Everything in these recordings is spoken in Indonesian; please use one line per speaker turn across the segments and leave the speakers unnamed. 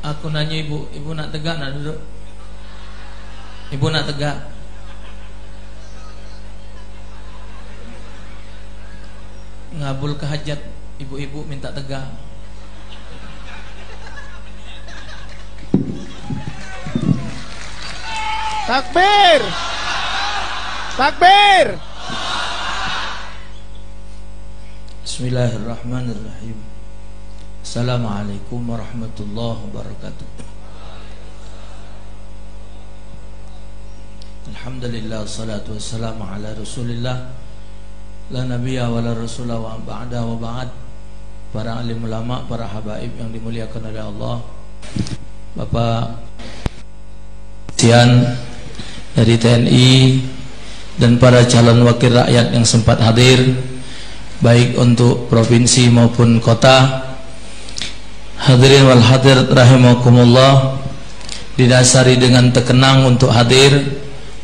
Aku nanya ibu, ibu nak tegak nak duduk? Ibu nak tegak? Ngabul ke hajat, ibu-ibu minta tegak.
Takbir! Takbir!
Bismillahirrahmanirrahim. Assalamualaikum warahmatullahi wabarakatuh. Alhamdulillah, salatu wassalamu ala rasulillah, la nabiyya wa la rasulah wa ba'da wa ba'd. Para alim ulama, para habaib yang dimuliakan oleh Allah, Bapak Sian dari TNI dan para calon wakil rakyat yang sempat hadir, baik untuk provinsi maupun kota. Hadirin wal hadirat rahimakumullah, didasari dengan terkenang untuk hadir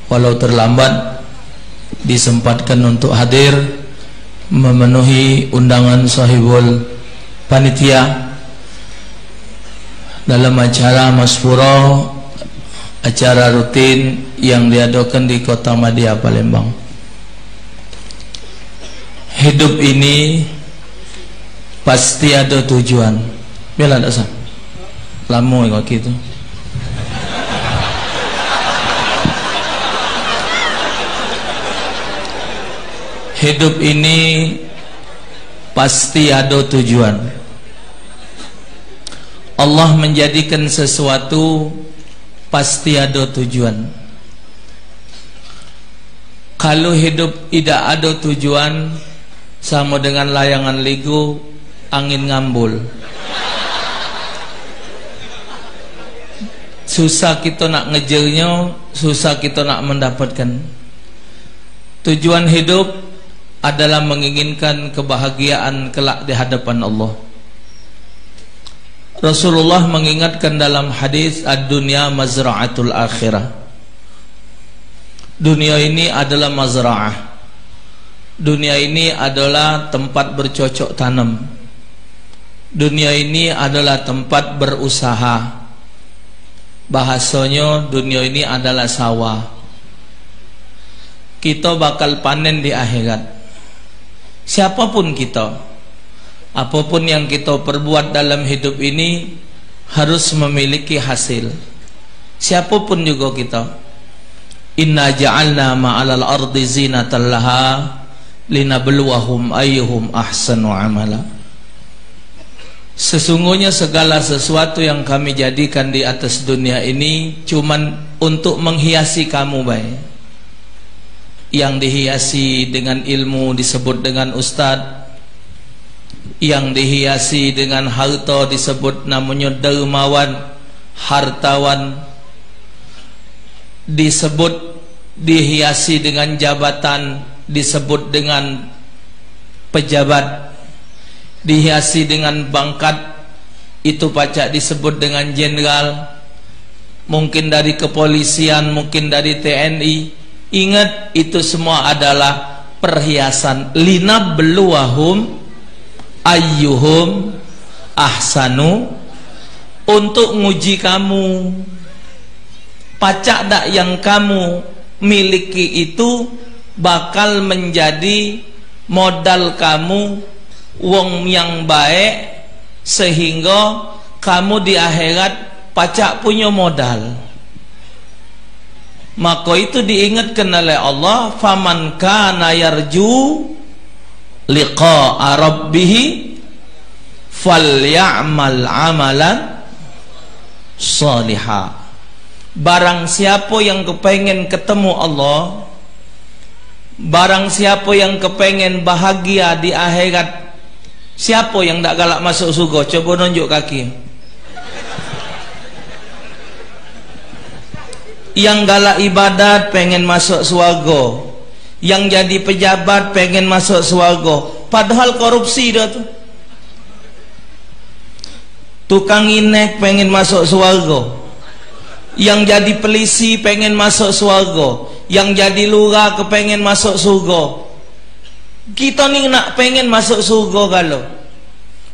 walau terlambat, disempatkan untuk hadir memenuhi undangan sahibul panitia dalam acara Maspuro, acara rutin yang diadakan di Kota Madia, Palembang. Hidup ini pasti ada tujuan. Bela tak sah? Lama kaki itu. Hidup ini pasti ada tujuan. Allah menjadikan sesuatu pasti ada tujuan. Kalau hidup tidak ada tujuan, sama dengan layangan ligo, angin ngambul. Susah kita nak ngejarnya, susah kita nak mendapatkan. Tujuan hidup adalah menginginkan kebahagiaan kelak di hadapan Allah. Rasulullah mengingatkan dalam hadis, ad-dunya mazra'atul akhirah. Dunia ini adalah mazra'ah. Dunia ini adalah tempat bercocok tanam. Dunia ini adalah tempat berusaha. Bahasanya dunia ini adalah sawah. Kita bakal panen di akhirat. Siapapun kita, apapun yang kita perbuat dalam hidup ini harus memiliki hasil. Siapapun juga kita. Inna ja'alna ma'alal ardi zinatan laha linabluwahum ayyuhum ahsanu amala. Sesungguhnya segala sesuatu yang kami jadikan di atas dunia ini cuman untuk menghiasi kamu, baik. Yang dihiasi dengan ilmu disebut dengan ustad, yang dihiasi dengan harta disebut namanya dermawan, hartawan, dihiasi dengan jabatan disebut dengan pejabat, dihiasi dengan bangkat itu pacak disebut dengan jenderal, mungkin dari kepolisian, mungkin dari TNI. Ingat, itu semua adalah perhiasan. Linabluwahum ayyuhum ahsanu, untuk nguji kamu. Pacak dak yang kamu miliki itu bakal menjadi modal kamu, wong yang baik, sehingga kamu di akhirat pacak punya modal. Maka itu diingatkan oleh Allah, faman kana yarju liqa'a rabbih falyamal amalan salihah. Barang siapa yang kepengen ketemu Allah, barang siapa yang kepengen bahagia di akhirat, siapa yang tak galak masuk surga? Coba nunjuk kaki. Yang galak ibadat pengen masuk surga, yang jadi pejabat pengen masuk surga, padahal korupsi dah tu. Tukang inek pengen masuk surga, yang jadi polisi pengen masuk surga, yang jadi lurah kepengen masuk surga. Kita ni nak pengen masuk surga kalau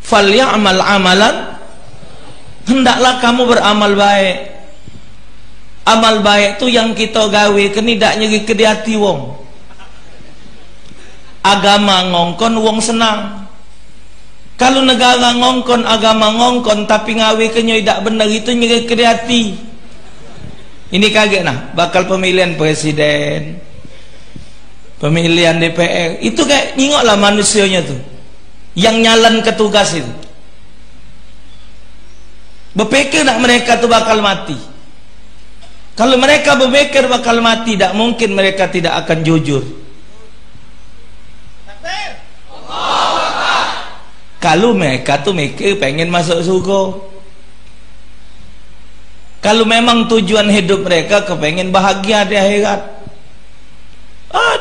falyamal amalan hendaklah kamu beramal baik. Amal baik tu yang kita gawe kenidak nyeri ke di hati wong. Agama ngongkon wong senang. Kalau negara ngongkon, agama ngongkon, tapi ngawe kenyo tidak benar, itu nyeri ke di hati. Ini kaget nah, bakal pemilihan presiden, pemilihan DPR, itu kayak nyingoklah manusianya tuh, yang nyalan ketugas itu. Berpikir nak mereka tuh bakal mati. Kalau mereka berpikir bakal mati, tidak mungkin mereka tidak akan jujur. Kalau mereka tuh mikir pengen masuk surga, kalau memang tujuan hidup mereka kepengen bahagia di akhirat,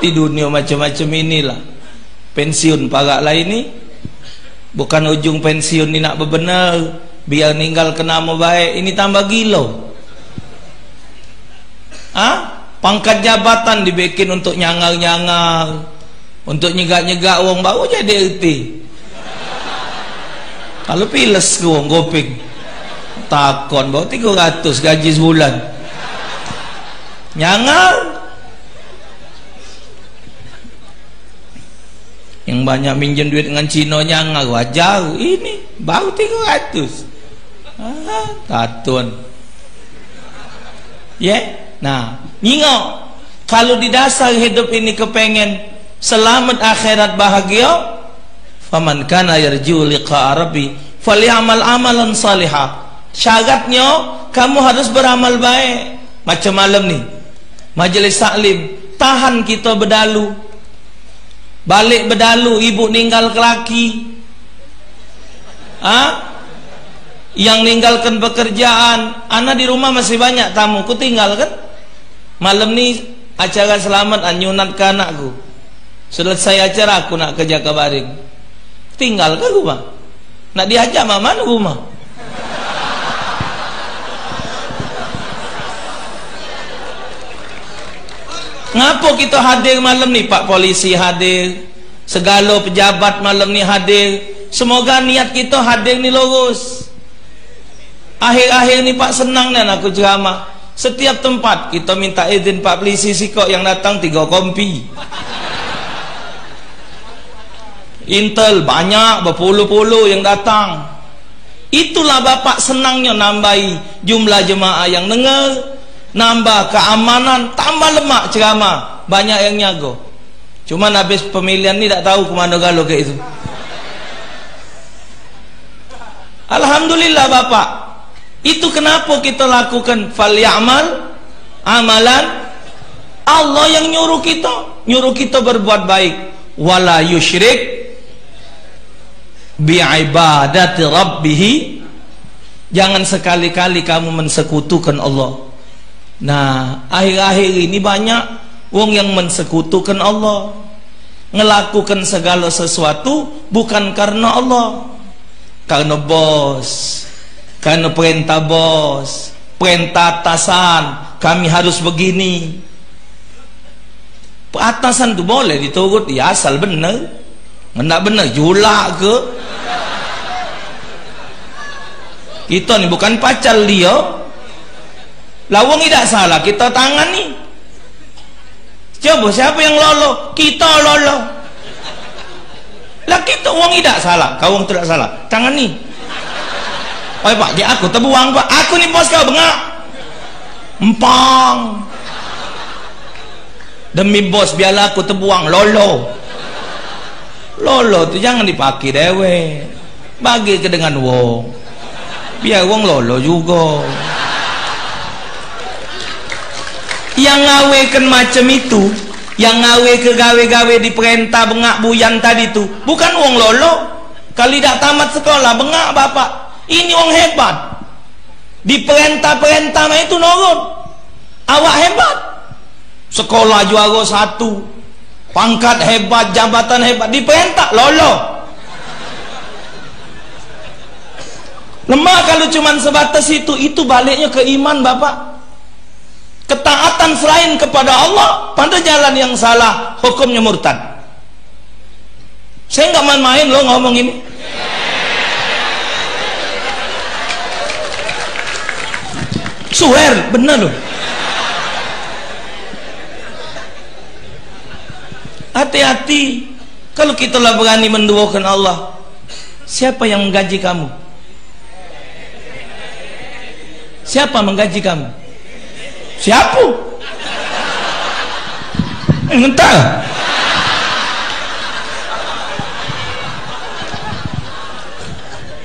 di dunia macam-macam inilah pensiun para lain ini bukan ujung pensiun ini nak bebenar biar ninggal kena mau baik, ini tambah gilo. Pangkat jabatan dibikin untuk nyangar-nyangar, untuk nyegak-nyegak wong, baru jadi RT. Kalau piles ke wong goping takon bawa 300 gaji sebulan, nyangar. Yang banyak minjem duit dengan Cina nyangar, wajar. Ini baru 300 tatun Nah, nyingok kalau di dasar hidup ini kepengen selamat akhirat bahagia, faman kana yarju liqa rabbi falyamal amalan salihah. Syaratnya kamu harus beramal baik. Macam malam nih majelis taklim, tahan kita bedalu, balik bedalu, ibu ninggal ke laki, yang ninggalkan pekerjaan, anak di rumah masih banyak tamu, ku tinggal kan. Malam nih acara selamat anyunat ke anakku, selesai acara aku nak kerja kabaring, tinggal ke rumah, nak diajak mama mana rumah. Ngapo kita hadir malam ni? Pak polisi hadir, segala pejabat malam ni hadir. Semoga niat kita hadir ni lurus. Akhir-akhir ni Pak senang dan aku ceramah. Setiap tempat kita minta izin Pak polisi sikok, yang datang 3 kompi. Intel banyak, berpuluh-puluh yang datang. Itulah Bapak senangnya nambahi jumlah jemaah yang dengar, nambah keamanan, tambah lemak ceramah, banyak yang nyago. Cuman habis pemilihan ni tak tahu kemana galau ke itu. Alhamdulillah Bapak, itu kenapa kita lakukan falyamal amalan. Allah yang nyuruh kita berbuat baik. Wala yusyrik bi'ibadati rabbih. Jangan sekali-kali kamu mensekutukan Allah. Nah, akhir-akhir ini banyak wong yang mensekutukan Allah, ngelakukan segala sesuatu bukan karena Allah, karena bos, karena perintah bos, perintah atasan, kami harus begini. Atasan tu boleh diturut, ya asal benar. Nggak benar julak ke? Kita ni bukan pacar dia. Lawang tidak salah, kita tangani. Coba siapa yang lolo? Kita lolo. Lah kita wong tidak salah, kau wong tidak salah, tangani. Oh Pak, dia aku terbuang Pak. Aku ni bos kau bengak. Empang. Demi bos biarlah aku terbuang, lolo. Lolo tu jangan dipakai dewe. Bagi ke dengan wong. Biar wong lolo juga. Yang ngawekan macam itu, yang ngawe ke gawe-gawe di perintah bengak buyan tadi tu, bukan wong lolo. Kali tak tamat sekolah bengak Bapak. Ini wong hebat. Di perintah-perintah itu nurut. Awak hebat. Sekolah juara 1, pangkat hebat, jabatan hebat, di perintah lolo. Lemah kalau cuma sebatas itu baliknya ke iman Bapak. Ketaatan selain kepada Allah pada jalan yang salah, hukumnya murtad. Saya nggak main-main loh ngomong ini. Swear, benar loh. Hati-hati. Kalau kita lah berani menduakan Allah, siapa yang menggaji kamu? Siapa menggaji kamu? Siapa? Entah.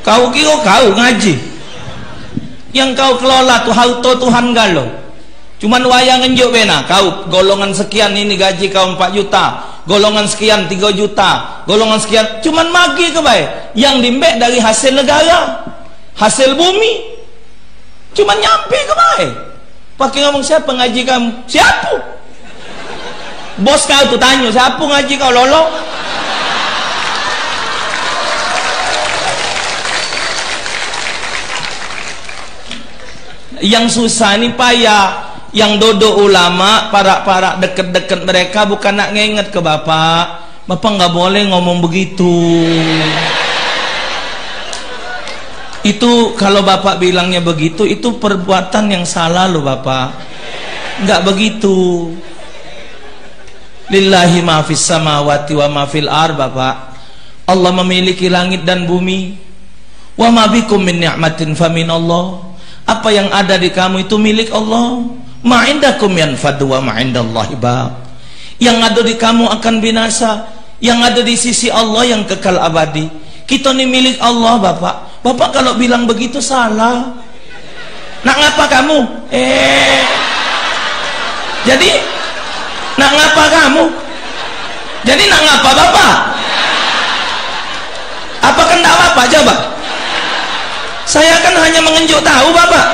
Kau kira kau ngaji, yang kau kelola tuh auto Tuhan galau. Cuman wayang ngenjuk bena, kau golongan sekian ini gaji kau 4 juta, golongan sekian 3 juta, golongan sekian, cuman magi ke baik. Yang dimbek dari hasil negara, hasil bumi, cuman nyampe ke baik. Pakai ngomong siapa ngaji kamu? Siapa? Bos kau tuh tanya, siapa ngaji kau lolo? Yang susah ini payah, yang dodo ulama, para deket-deket mereka bukan nak nginget ke bapak. Bapak nggak boleh ngomong begitu. Itu kalau bapak bilangnya begitu, itu perbuatan yang salah loh bapak. Nggak begitu. Lillahi ma fis samawati wa ma fil ar, bapak. Allah memiliki langit dan bumi. Wa ma bikum min ni'matin faminallah. Apa yang ada di kamu itu milik Allah. Ma indakum yanfadu wa ma indallahi baq. Yang ada di kamu akan binasa, yang ada di sisi Allah yang kekal abadi. Kita ini milik Allah bapak. Bapak kalau bilang begitu salah. Nak ngapa kamu? Jadi nak ngapa kamu? Jadi nak ngapa bapak? Apa kendak bapak? Coba. Saya kan hanya mengenjuk tahu bapak.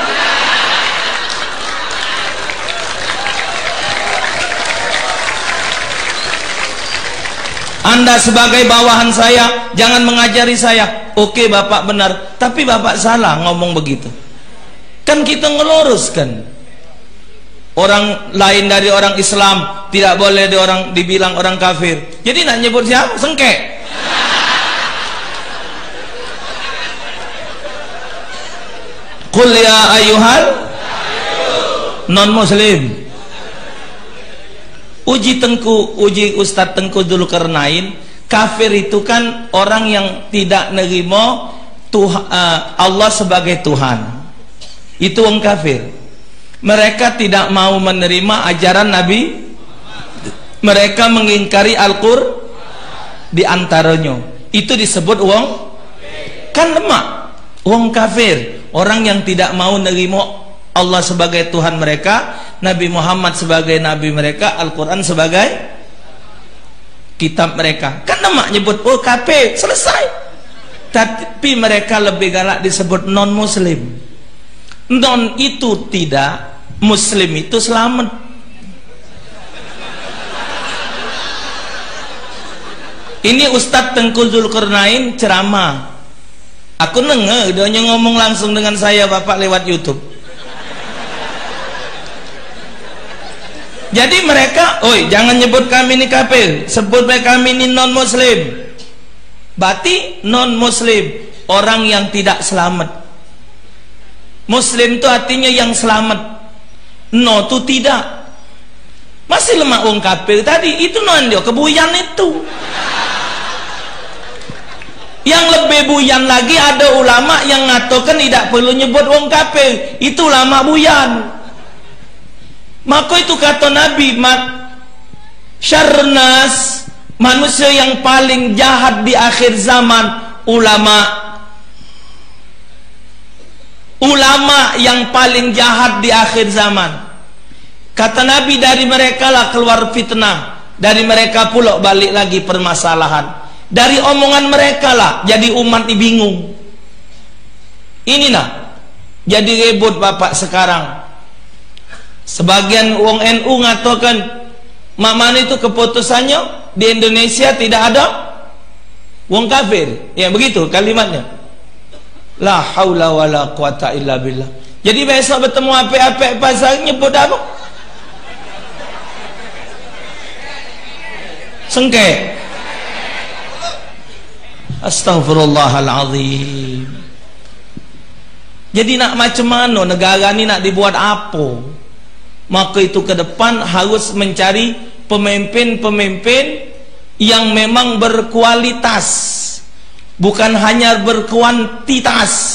Anda sebagai bawahan saya jangan mengajari saya. Oke bapak benar, tapi bapak salah ngomong begitu. Kan kita ngeluruskan. Orang lain dari orang Islam tidak boleh dibilang orang kafir. Jadi nak nyebut siapa? Sengke. Qul ya ayyuhal non muslim. Uji Ustadz Tengku Dzulkarnain, kafir itu kan orang yang tidak nerima Allah sebagai Tuhan. Itu orang kafir. Mereka tidak mau menerima ajaran Nabi. Mereka mengingkari Al-Qur'an di antaranya. Itu disebut wong kan lemak. Wong kafir, orang yang tidak mau nerima Allah sebagai Tuhan mereka, Nabi Muhammad sebagai Nabi mereka, Al-Quran sebagai kitab mereka. Kan lemak nyebut, oh kafir, selesai. Tapi mereka lebih galak disebut non-muslim. Non itu tidak, muslim itu selamat. Ini Ustadz Tengku Dzulkarnain ceramah. Aku nengeh, dia ngomong langsung dengan saya bapak lewat YouTube. Jadi mereka, oi jangan nyebut kami ini kafir, sebut kami ini non muslim. Berarti non muslim, orang yang tidak selamat. Muslim itu artinya yang selamat. No itu tidak. Masih lemah orang kafir tadi, itu non dia kebuyan itu. Yang lebih buyan lagi ada ulama yang ngatakan tidak perlu nyebut wong kafir, itu ulama buyan. Maka itu kata Nabi, syarnas, manusia yang paling jahat di akhir zaman, ulama. Ulama yang paling jahat di akhir zaman. Kata Nabi, dari mereka lah keluar fitnah, dari mereka pula balik lagi permasalahan. Dari omongan mereka lah jadi umat bingung. Ini nah jadi ribut bapak sekarang. Sebagian wong NU ngatakan mana itu keputusannya di Indonesia tidak ada wong kafir. Ya begitu kalimatnya. La haula wala quwata illa billah. Jadi besok bertemu apa-apa pasal nyebut apa? Sengke. Astaghfirullahaladzim. Jadi nak macam mana negara ni nak dibuat apa? Maka itu ke depan harus mencari pemimpin-pemimpin yang memang berkualitas, bukan hanya berkuantitas.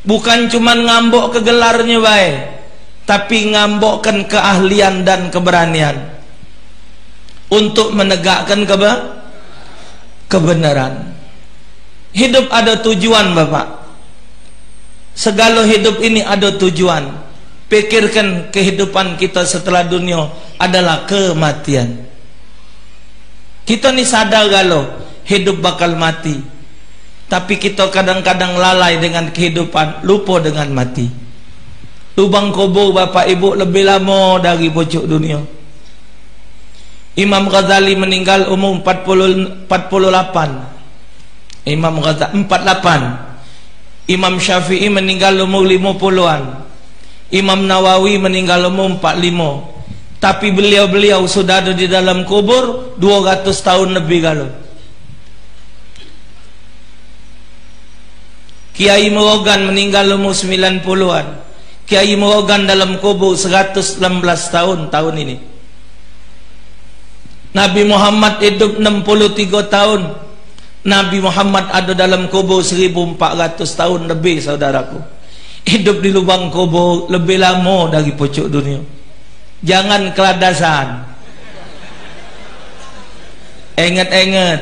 Bukan cuma ngambok ke gelarnya baik, tapi ngambokkan keahlian dan keberanian untuk menegakkan kebenaran. Hidup ada tujuan, Bapak. Segala hidup ini ada tujuan. Pikirkan kehidupan kita setelah dunia adalah kematian. Kita ni sadar kalau hidup bakal mati, tapi kita kadang-kadang lalai dengan kehidupan, lupa dengan mati. Lubang kubur Bapak Ibu lebih lama dari pojok dunia. Imam Ghazali meninggal umur 48. Imam Ghazali 48. Imam Syafi'i meninggal umur 50-an. Imam Nawawi meninggal umur 45. Tapi beliau-beliau sudah ada di dalam kubur 200 tahun lebih kalau. Kiai Merogan meninggal umur 90-an. Kiai Merogan dalam kubur 116 tahun ini. Nabi Muhammad hidup 63 tahun. Nabi Muhammad ada dalam kubur 1400 tahun lebih, saudaraku. Hidup di lubang kubur lebih lama dari pojok dunia. Jangan keladasan. Ingat-ingat.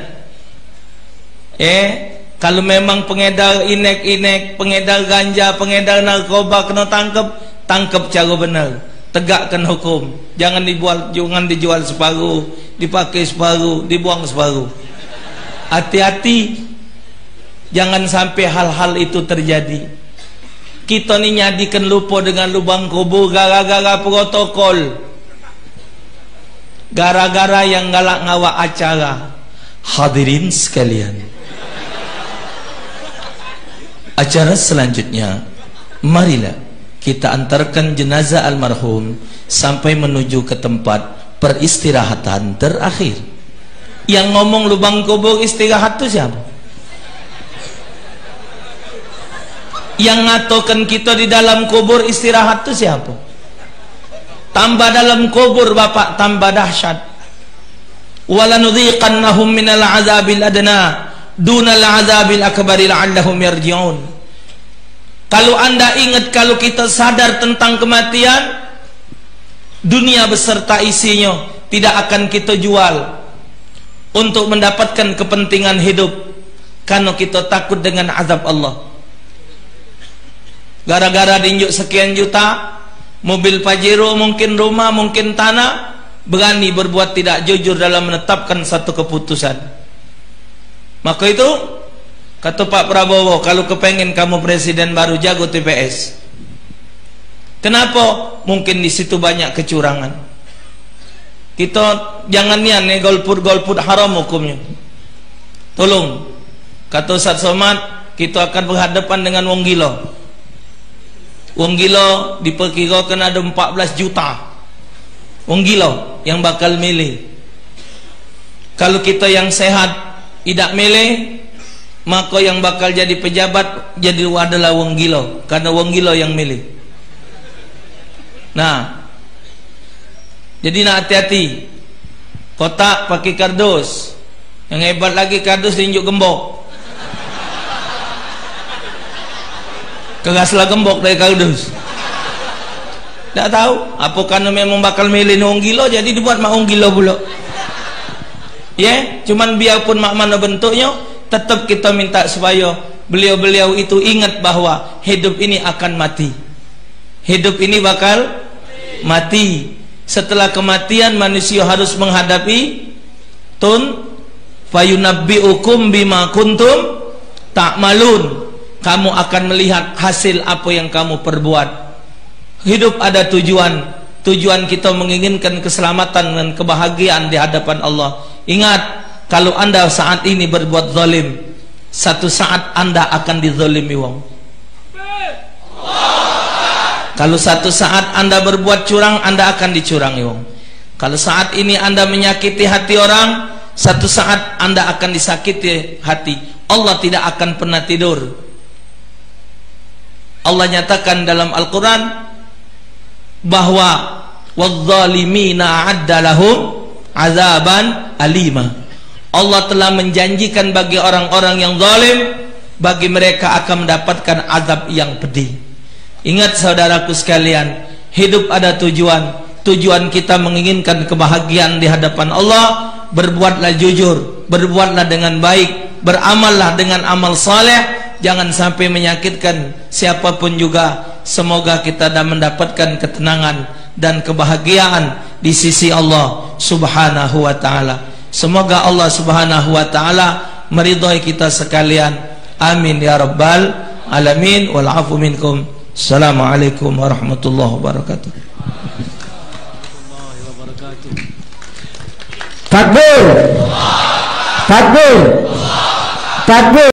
Kalau memang pengedar inek-inek, pengedar ganja, pengedar narkoba kena tangkap cara benar. Tegakkan hukum. Jangan dijual separuh, dipakai separuh, dibuang separuh. Hati-hati, jangan sampai hal-hal itu terjadi. Kita ni nyadikan lupa dengan lubang kubur gara-gara protokol, gara-gara yang galak ngawak acara. Hadirin sekalian, acara selanjutnya, marilah kita antarkan jenazah almarhum sampai menuju ke tempat peristirahatan terakhir. Yang ngomong lubang kubur istirahat tu siapa? Yang ngatokan kita di dalam kubur istirahat tu siapa? Tambah dalam kubur Bapak, tambah dahsyat. Walanudhiqannahum minal azabil adna dunal azabil akbari la'allahum yarji'un. Kalau Anda ingat, kalau kita sadar tentang kematian, dunia beserta isinya tidak akan kita jual untuk mendapatkan kepentingan hidup, karena kita takut dengan azab Allah. Gara-gara diinjuk sekian juta, mobil Pajero, mungkin rumah, mungkin tanah, berani berbuat tidak jujur dalam menetapkan satu keputusan. Maka itu kata Pak Prabowo, kalau kepengen kamu presiden baru, jago TPS. Kenapa? Mungkin di situ banyak kecurangan. Kita jangan nian golput haram hukumnya. Tolong, kata Ustaz Somad, kita akan berhadapan dengan wong gila. Wong gila diperkirakan ada 14 juta wong gila yang bakal milih. Kalau kita yang sehat tidak milih, maka yang bakal jadi pejabat jadi adalah wong gila, karena wong gila yang milih. Nah, jadi nak hati-hati. Kotak pakai kardus. Yang hebat lagi, kardus diinjuk gembok. Keraslah gembok dari kardus. Tak tahu apa, karena memang bakal milih wong gila, jadi dibuat mak wong gila pula. Cuman biarpun mak mana bentuknya, tetap kita minta supaya beliau-beliau itu ingat bahwa hidup ini akan mati. Hidup ini bakal mati. Setelah kematian manusia harus menghadapi fayunabbi'ukum bima kuntum ta'malun. Kamu akan melihat hasil apa yang kamu perbuat. Hidup ada tujuan. Tujuan kita menginginkan keselamatan dan kebahagiaan di hadapan Allah. Ingat, kalau Anda saat ini berbuat zalim, satu saat Anda akan dizalimi wong. Kalau satu saat Anda berbuat curang, Anda akan dicurangi wong. Kalau saat ini Anda menyakiti hati orang, satu saat Anda akan disakiti hati. Allah tidak akan pernah tidur. Allah nyatakan dalam Al-Quran bahwa wadzalimina a'adda lahum azaban alima. Allah telah menjanjikan bagi orang-orang yang zalim, bagi mereka akan mendapatkan azab yang pedih. Ingat saudaraku sekalian, hidup ada tujuan. Tujuan kita menginginkan kebahagiaan di hadapan Allah. Berbuatlah jujur, berbuatlah dengan baik, beramallah dengan amal saleh. Jangan sampai menyakitkan siapapun juga. Semoga kita mendapatkan ketenangan dan kebahagiaan di sisi Allah Subhanahu wa ta'ala. Semoga Allah Subhanahu wa ta'ala meridhai kita sekalian. Amin ya rabbal alamin. Wal afu minkum. Assalamualaikum warahmatullahi wabarakatuh.
Takbir. Takbir. Takbir.